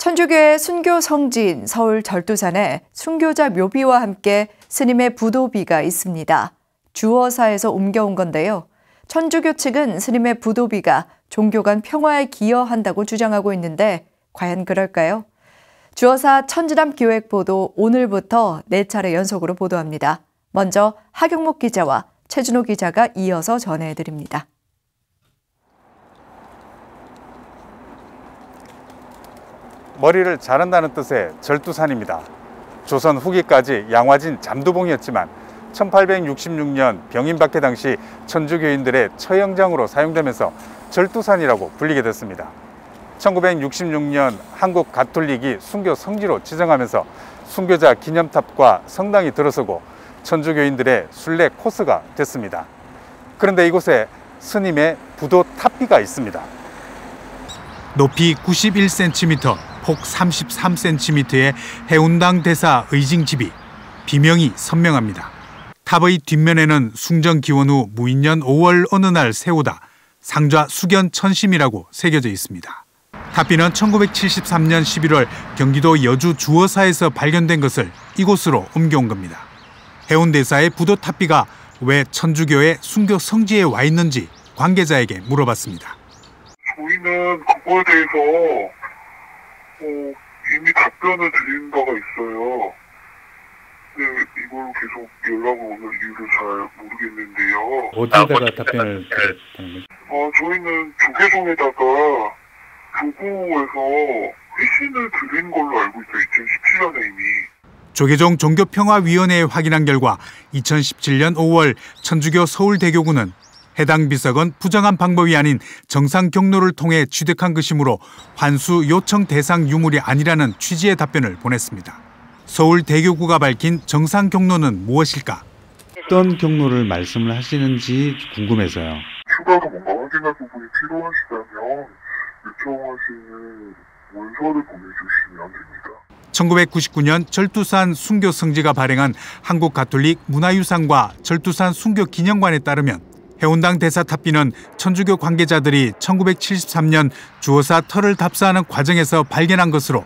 천주교의 순교 성지인 서울 절두산에 순교자 묘비와 함께 스님의 부도비가 있습니다. 주어사에서 옮겨온 건데요. 천주교 측은 스님의 부도비가 종교 간 평화에 기여한다고 주장하고 있는데 과연 그럴까요? 주어사 천지남 기획보도 오늘부터 4차례 연속으로 보도합니다. 먼저 하경목 기자와 최준호 기자가 이어서 전해드립니다. 머리를 자른다는 뜻의 절두산입니다. 조선 후기까지 양화진 잠두봉이었지만 1866년 병인박해 당시 천주교인들의 처형장으로 사용되면서 절두산이라고 불리게 됐습니다. 1966년 한국 가톨릭이 순교 성지로 지정하면서 순교자 기념탑과 성당이 들어서고 천주교인들의 순례 코스가 됐습니다. 그런데 이곳에 스님의 부도 탑비가 있습니다. 높이 91cm, 폭 33cm의 해운당 대사 의징집이 비명이 선명합니다. 탑의 뒷면에는 숭정 기원 후 무인년 5월 어느 날 세우다 상좌 수견 천심이라고 새겨져 있습니다. 탑비는 1973년 11월 경기도 여주 주어사에서 발견된 것을 이곳으로 옮겨온 겁니다. 해운대사의 부도 탑비가 왜 천주교의 순교 성지에 와 있는지 관계자에게 물어봤습니다. 저희는 그거에 대해서 이미 답변을 드린 바가 있어요. 근데 이걸 계속 연락을 오는 이유를 잘 모르겠는데요. 어디에다가 답변을 드렸다는 거죠? 저희는 조계종에다가 교구에서 회신을 드린 걸로 알고 있어요. 2017년에 이미. 조계종 종교평화위원회에 확인한 결과 2017년 5월 천주교 서울대교구는 해당 비석은 부정한 방법이 아닌 정상 경로를 통해 취득한 것이므로 환수 요청 대상 유물이 아니라는 취지의 답변을 보냈습니다. 서울대교구가 밝힌 정상 경로는 무엇일까? 어떤 경로를 말씀을 하시는지 궁금해서요. 추가로 뭔가 확인할 부분이 필요하시다면 요청하시는 원서를 보내주시면 됩니다. 1999년 절두산 순교 성지가 발행한 한국 가톨릭 문화유산과 절두산 순교 기념관에 따르면 해운당 대사 탑비는 천주교 관계자들이 1973년 주어사 터를 답사하는 과정에서 발견한 것으로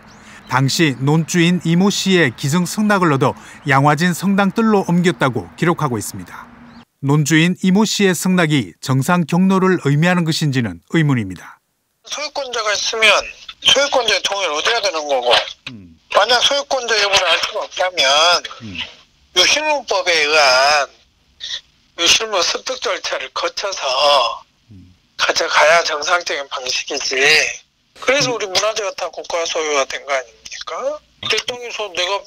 당시 논주인 이모 씨의 기증 성낙을 얻어 양화진 성당 뜰로 옮겼다고 기록하고 있습니다. 논주인 이모 씨의 성낙이 정상 경로를 의미하는 것인지는 의문입니다. 소유권자가 있으면 소유권자의 동의를 얻어야 되는 거고 만약 소유권자 여부를 알 수가 없다면 이 실무법에 의한 이 실무 습득 절차를 거쳐서 가져가야 정상적인 방식이지. 그래서 우리 문화재가 다 국가 소유가 된 거 아닙니까? 내 땅에서 내가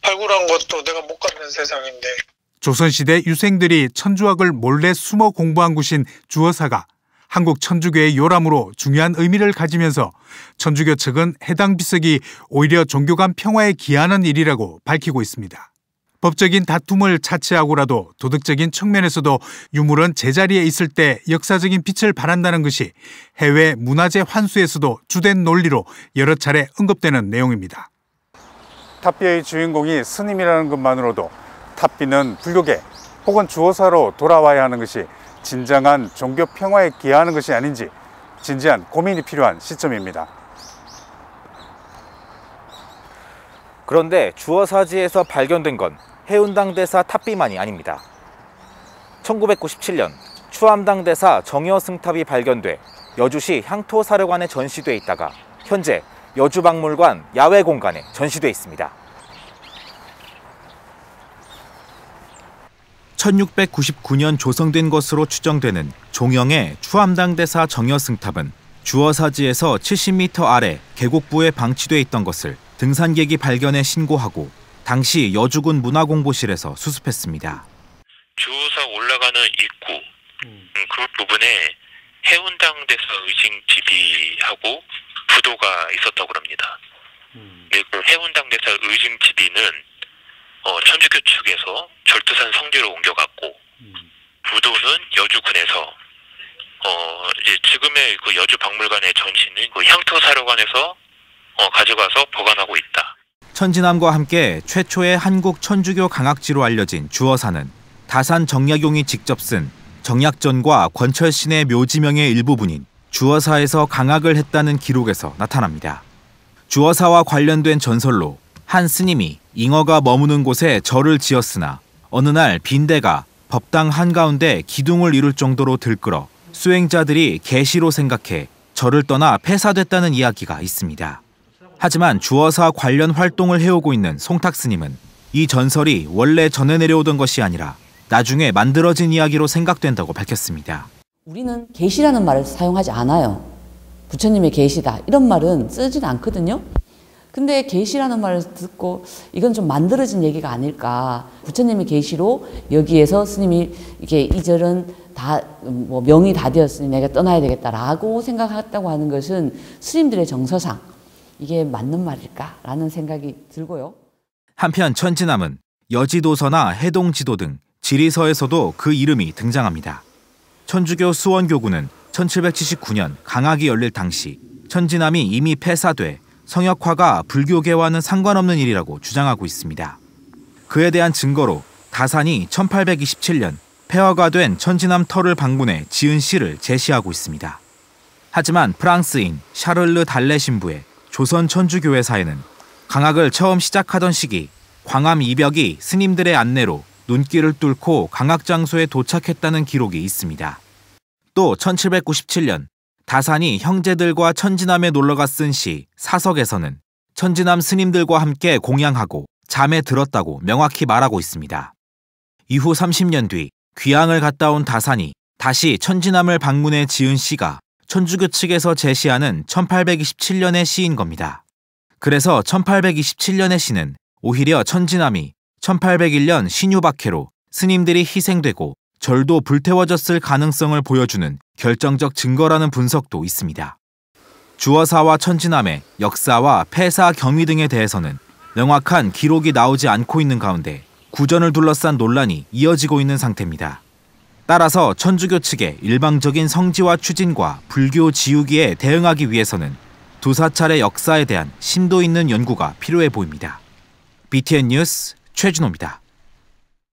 발굴한 것도 내가 못 갖는 세상인데. 조선시대 유생들이 천주학을 몰래 숨어 공부한 곳인 주어사가 한국 천주교의 요람으로 중요한 의미를 가지면서 천주교 측은 해당 비석이 오히려 종교 간 평화에 기하는 일이라고 밝히고 있습니다. 법적인 다툼을 차치하고라도 도덕적인 측면에서도 유물은 제자리에 있을 때 역사적인 빛을 발한다는 것이 해외 문화재 환수에서도 주된 논리로 여러 차례 언급되는 내용입니다. 탑비의 주인공이 스님이라는 것만으로도 탑비는 불교계 혹은 주어사로 돌아와야 하는 것이 진정한 종교 평화에 기하는 것이 아닌지 진지한 고민이 필요한 시점입니다. 그런데 주어사지에서 발견된 건 해운당 대사 탑비만이 아닙니다. 1997년 추암당 대사 정여승탑이 발견돼 여주시 향토사료관에 전시돼 있다가 현재 여주박물관 야외 공간에 전시돼 있습니다. 1699년 조성된 것으로 추정되는 종영의 추암당 대사 정여승탑은 주어사지에서 70m 아래 계곡부에 방치돼 있던 것을 등산객이 발견해 신고하고 당시 여주군 문화공보실에서 수습했습니다. 주어사 올라가는 입구 그 부분에 해운당 대사 의징지비하고 부도가 있었다고 합니다. 그 해운당 대사 의징지비는 천주교 측에서 절두산 성지로 옮겨갔고 부도는 여주군에서 이제 지금의 그 여주 박물관의 전시는 그 향토사료관에서 가져가서 보관하고 있다. 천지남과 함께 최초의 한국 천주교 강학지로 알려진 주어사는 다산 정약용이 직접 쓴 정약전과 권철신의 묘지명의 일부분인 주어사에서 강학을 했다는 기록에서 나타납니다. 주어사와 관련된 전설로 한 스님이 잉어가 머무는 곳에 절을 지었으나 어느 날 빈대가 법당 한가운데 기둥을 이룰 정도로 들끓어 수행자들이 계시로 생각해 절을 떠나 폐사됐다는 이야기가 있습니다. 하지만 주어사 관련 활동을 해오고 있는 송탁 스님은 이 전설이 원래 전해 내려오던 것이 아니라 나중에 만들어진 이야기로 생각된다고 밝혔습니다. 우리는 계시라는 말을 사용하지 않아요. 부처님의 계시다 이런 말은 쓰진 않거든요. 근데 계시라는 말을 듣고 이건 좀 만들어진 얘기가 아닐까. 부처님의 계시로 여기에서 스님이 이게 이 절은 다 뭐 명이 다 되었으니 내가 떠나야 되겠다라고 생각했다고 하는 것은 스님들의 정서상 이게 맞는 말일까라는 생각이 들고요. 한편 천지남은 여지도서나 해동지도 등 지리서에서도 그 이름이 등장합니다. 천주교 수원교구는 1779년 강학이 열릴 당시 천지남이 이미 폐사돼 성역화가 불교계와는 상관없는 일이라고 주장하고 있습니다. 그에 대한 증거로 다산이 1827년 폐허가 된 천지남 터를 방문해 지은 시를 제시하고 있습니다. 하지만 프랑스인 샤를르 달레 신부의 조선 천주교회사에는 강학을 처음 시작하던 시기 광암 이벽이 스님들의 안내로 눈길을 뚫고 강학 장소에 도착했다는 기록이 있습니다. 또 1797년 다산이 형제들과 천지남에 놀러가 쓴 시 사석에서는 천지남 스님들과 함께 공양하고 잠에 들었다고 명확히 말하고 있습니다. 이후 30년 뒤 귀향을 갔다 온 다산이 다시 천지남을 방문해 지은 시가 천주교 측에서 제시하는 1827년의 시인 겁니다. 그래서 1827년의 시는 오히려 천지남이 1801년 신유박해로 스님들이 희생되고 절도 불태워졌을 가능성을 보여주는 결정적 증거라는 분석도 있습니다. 주어사와 천지남의 역사와 폐사 경위 등에 대해서는 명확한 기록이 나오지 않고 있는 가운데 구전을 둘러싼 논란이 이어지고 있는 상태입니다. 따라서 천주교 측의 일방적인 성지와 추진과 불교 지우기에 대응하기 위해서는 두 사찰의 역사에 대한 심도 있는 연구가 필요해 보입니다. BTN 뉴스 최준호입니다.